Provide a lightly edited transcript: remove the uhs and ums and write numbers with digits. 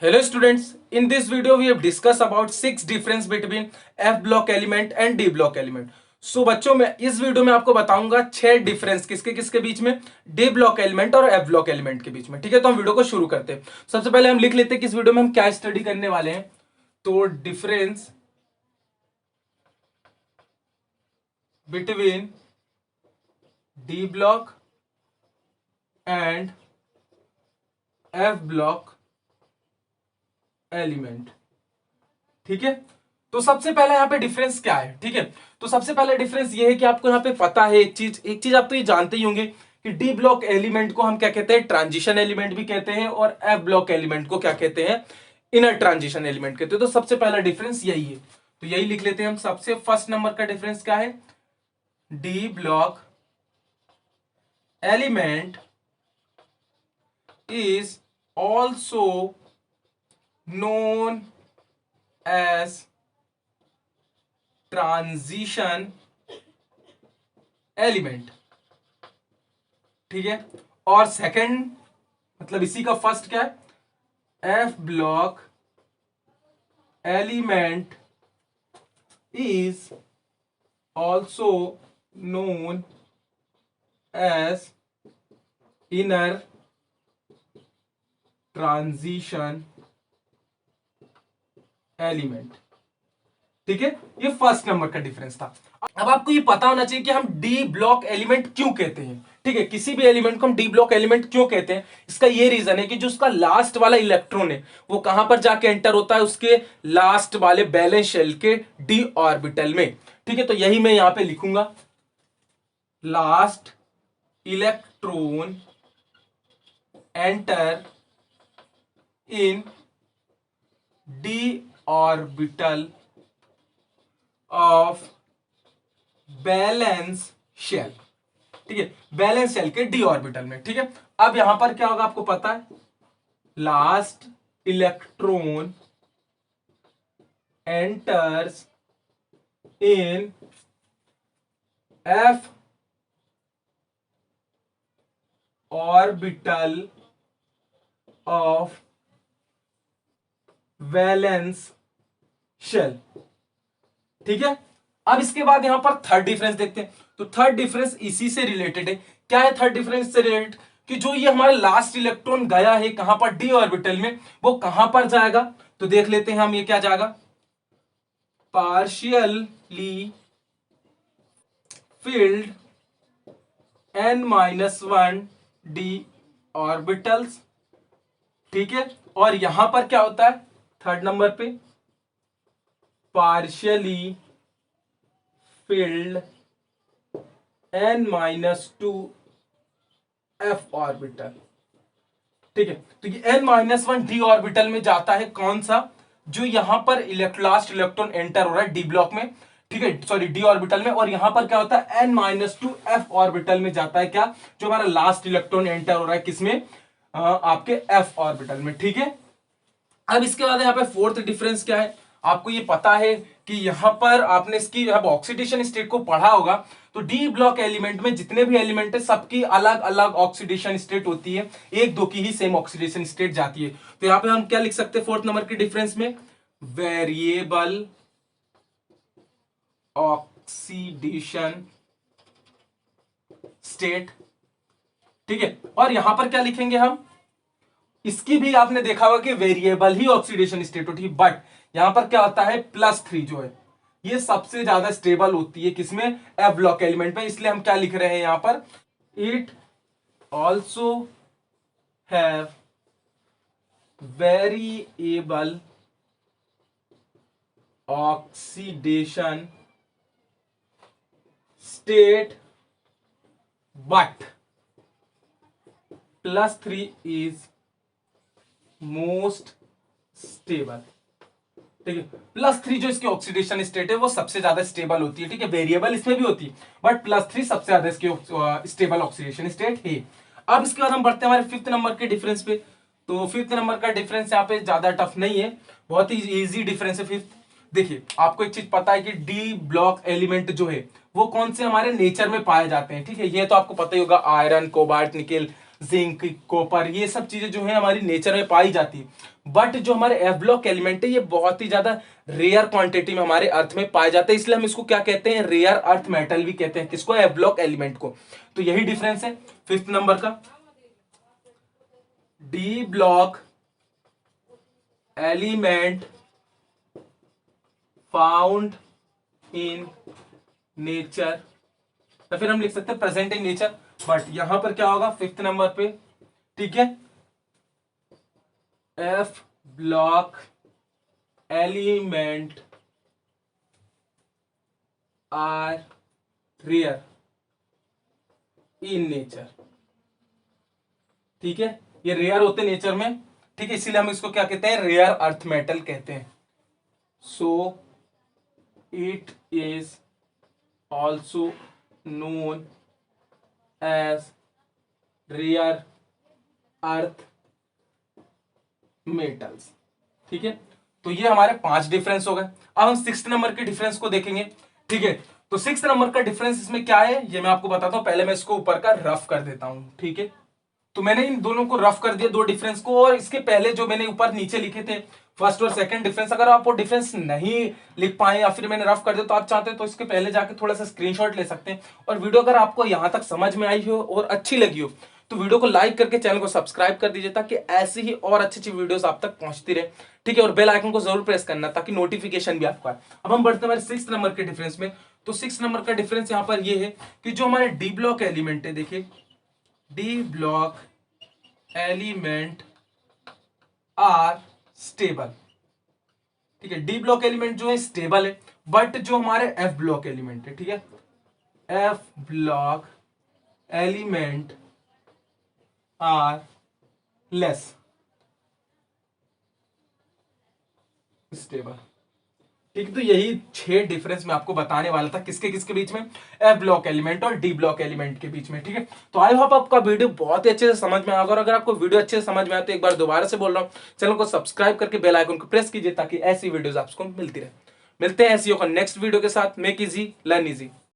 Hello students, in this video we have discussed about six difference between F block element and D block element. सो बच्चों मैं इस video में आपको बताऊंगा छह डिफरेंस किसके किसके बीच में, डी ब्लॉक एलिमेंट और एफ ब्लॉक एलिमेंट के बीच में। ठीक है, तो हम वीडियो को शुरू करते हैं। सबसे पहले हम लिख लेते हैं कि इस वीडियो में हम क्या स्टडी करने वाले हैं। तो difference between D block and F block element. ठीक है, तो सबसे पहला यहाँ पे डिफरेंस क्या है। ठीक है, तो सबसे पहला डिफरेंस ये है कि आपको यहाँ पे पता है एक चीज आप तो ये जानते ही होंगे कि डी ब्लॉक एलिमेंट को हम क्या कहते हैं, ट्रांजिशन एलिमेंट भी कहते हैं, और एफ ब्लॉक एलिमेंट को क्या कहते हैं, इनर ट्रांजिशन एलिमेंट कहते हैं। तो सबसे पहला डिफरेंस यही है, तो यही लिख लेते हैं हम। सबसे फर्स्ट नंबर का डिफरेंस क्या है, D block element is also known as transition element। ठीक है, और सेकंड मतलब इसी का फर्स्ट क्या है, F block element is also known as inner transition element. ठीक है, ये फर्स्ट नंबर का डिफरेंस था। अब आपको ये पता होना चाहिए कि हम डी ब्लॉक एलिमेंट क्यों कहते हैं। ठीक है, किसी भी एलिमेंट को हम डी ब्लॉक एलिमेंट क्यों कहते हैं, इसका ये रीजन है कि जो उसका लास्ट वाला इलेक्ट्रॉन है वो कहां पर जाके एंटर होता है, उसके लास्ट वाले बैलेंस शेल के डी ऑर्बिटल में। ठीक है, तो यही मैं यहां पे लिखूंगा, last electron enter in D orbital of balance shell. ठीक है, बैलेंस शेल के डी ऑर्बिटल में। ठीक है, अब यहां पर क्या होगा आपको पता है, last electron enters in F orbital of valence shell. ठीक है, अब इसके बाद यहां पर थर्ड डिफरेंस देखते हैं। तो थर्ड डिफरेंस इसी से रिलेटेड है। क्या है थर्ड डिफरेंस से रिलेटेड, कि जो ये हमारा लास्ट इलेक्ट्रॉन गया है कहां पर, डी ऑर्बिटल में, वो कहां पर जाएगा। तो देख लेते हैं हम, ये क्या जाएगा, partially field n-1 D orbitals. ठीक है, और यहां पर क्या होता है थर्ड नंबर पे, partially field n-2 f orbital. ठीक है, तो ये n-1 डी ऑर्बिटल में जाता है, कौन सा, जो यहां पर लास्ट इलेक्ट्रॉन एंटर हो रहा है डी ब्लॉक में। ठीक है, सॉरी डी ऑर्बिटल में, और यहां पर क्या होता है n-2 f ऑर्बिटल में जाता है, क्या, जो हमारा लास्ट इलेक्ट्रॉन एंटर हो रहा है किसमें, आपके f ऑर्बिटल में। ठीक है, अब इसके बाद यहाँ पे फोर्थ डिफरेंस क्या है, आपको ये पता है कि यहां पर आपने इसकी ऑक्सीडेशन स्टेट को पढ़ा होगा। तो डी ब्लॉक एलिमेंट में जितने भी एलिमेंट है सबकी अलग अलग ऑक्सीडेशन स्टेट होती है, एक दो की ही सेम ऑक्सीडेशन स्टेट जाती है। तो यहां पे हम क्या लिख सकते हैं फोर्थ नंबर के डिफरेंस में, वेरिएबल ऑक्सीडेशन स्टेट। ठीक है, और यहां पर क्या लिखेंगे हम, इसकी भी आपने देखा होगा कि वेरिएबल ही ऑक्सीडेशन स्टेट होती है, बट यहां पर क्या होता है, +3 जो है ये सबसे ज्यादा स्टेबल होती है किसमें, एफ ब्लॉक एलिमेंट में। इसलिए हम क्या लिख रहे हैं यहां पर, it also have variable oxidation state but +3 is most stable. ठीक है, +3 जो इसकी ऑक्सीडेशन स्टेट है वो सबसे ज्यादा स्टेबल होती है। ठीक है, वेरिएबल इसमें भी होती है, बट +3 सबसे ज्यादा इसकी स्टेबल ऑक्सीडेशन स्टेट है। अब इसके बाद हम बढ़ते हैं हमारे फिफ्थ नंबर के डिफरेंस पे। तो फिफ्थ नंबर का डिफरेंस यहाँ पे ज्यादा टफ नहीं है, बहुत ही इजी डिफरेंस है फिफ्थ। देखिए, आपको एक चीज पता है कि डी ब्लॉक एलिमेंट जो है वो कौन से हमारे नेचर में पाए जाते हैं। ठीक है, ये तो आपको पता ही होगा, iron, cobalt, nickel, zinc, copper, ये सब चीजें जो है हमारी नेचर में पाई जाती है। बट जो हमारे एफ ब्लॉक एलिमेंट है ये बहुत ही ज्यादा रेयर क्वांटिटी में हमारे अर्थ में पाए जाते हैं, इसलिए हम इसको क्या कहते हैं, रेयर अर्थ मेटल भी कहते हैं। किसको? एफ ब्लॉक एलिमेंट को। तो यही डिफरेंस है फिफ्थ नंबर का। D block element found in nature, तो फिर हम लिख सकते हैं प्रेजेंट इन नेचर, बट यहां पर क्या होगा फिफ्थ नंबर पे, ठीक है, F block element are rare in nature. ठीक है, ये रेयर होते नेचर में, ठीक है, इसीलिए हम इसको क्या कहते हैं, रेयर अर्थ मेटल कहते हैं। So it is also known as rare earth metals. ठीक है, तो ये हमारे 5 डिफरेंस हो गए। अब हम 6th नंबर के डिफरेंस को देखेंगे। ठीक है, तो 6th नंबर का डिफरेंस इसमें क्या है ये मैं आपको बताता हूं, पहले मैं इसको ऊपर का रफ कर देता हूं। ठीक है, तो मैंने इन दोनों को रफ कर दिया, दो डिफरेंस को, और इसके पहले जो मैंने ऊपर नीचे लिखे थे फर्स्ट और सेकंड डिफरेंस, अगर आप वो डिफरेंस नहीं लिख पाए या फिर मैंने रफ कर दिया तो आप चाहते हैं तो इसके पहले जाके थोड़ा सा स्क्रीनशॉट ले सकते हैं। और वीडियो अगर आपको यहां तक समझ में आई हो और अच्छी लगी हो तो वीडियो को लाइक करके चैनल को सब्सक्राइब कर दीजिए, ताकि ऐसी ही और अच्छी अच्छी वीडियोस आप तक पहुंचती रहे। ठीक है, और बेल आइकन को जरूर प्रेस करना ताकि नोटिफिकेशन भी आपको आए। अब हम बढ़ते हैं हमारे 6th नंबर के डिफरेंस में। तो 6th नंबर का डिफरेंस यहां पर ये है कि जो हमारे डी ब्लॉक एलिमेंट है, देखिए D block element are stable. ठीक है, डी ब्लॉक एलिमेंट जो है स्टेबल है, बट जो हमारे एफ ब्लॉक एलिमेंट है, ठीक है, F block element are less stable. ठीक है, तो यही 6 डिफरेंस मैं आपको बताने वाला था, किसके किसके बीच में, एफ ब्लॉक एलिमेंट और डी ब्लॉक एलिमेंट के बीच में। ठीक है, तो आई होप आपका वीडियो बहुत ही अच्छे से समझ में आएगा, और अगर आपको वीडियो अच्छे से समझ में आए तो एक बार दोबारा से बोल रहा हूँ, चैनल को सब्सक्राइब करके बेल आइकन को प्रेस कीजिए ताकि ऐसी वीडियोस आपको मिलती रहे। मिलते हैं ऐसी नेक्स्ट वीडियो के साथ। Make easy learn easy.